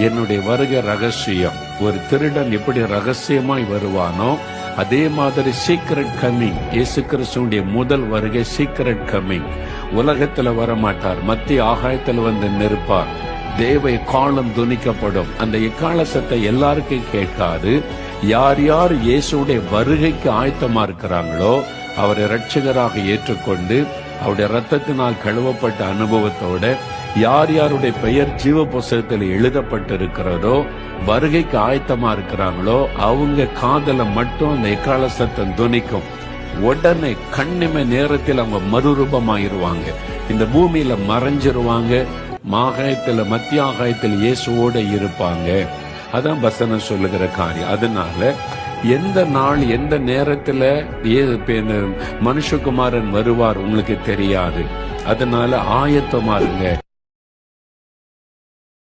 என்னுடைய வருகை ரகசியம். ஒரு திருடன் எப்படி ரகசியமாய் வருவானோ அதே மாதிரி சீக்ரெட் கம்மிங். இயேசு கிறிஸ்துடைய முதல் வருகை சீக்ரெட் கம்மிங். உலகத்துல வரமாட்டார், மத்திய ஆகாயத்துல வந்து நிற்பார். தேவ எக்காலம் துணிக்கப்படும். அந்த எக்கால சத்தம் எல்லாருக்கும் கேட்காது. யார் யார் இயேசுடைய வருகைக்கு ஆயத்தமா இருக்கிறாங்களோ, அவரை இரட்சகராக ஏற்றுக்கொண்டு அவருடைய ரத்தத்தினால் கழுவப்பட்ட அனுபவத்தோட யார் யாருடைய பெயர் ஜீவ புஸ்தகத்தில் எழுதப்பட்டிருக்கிறதோ, வருகைக்கு ஆயத்தமா இருக்கிறாங்களோ, அவங்க காதல மட்டும் அந்த எக்கால சத்தம் துணிக்கும். உடனே கண்ணிமை நேரத்தில் அவங்க மறுரூபமாயிருவாங்க. இந்த பூமியில மறைஞ்சிருவாங்க. ஆகாயத்துல மத்திய ஆகாயத்தில் இயேசுவோட இருப்பாங்க. அதான் வசனம் சொல்லுகிற காரியம். அதனால எந்த நாள் எந்த நேரத்துல மனுஷகுமாரன் வருவார் உங்களுக்கு தெரியாது. அதனால ஆயத்தமா இருங்க.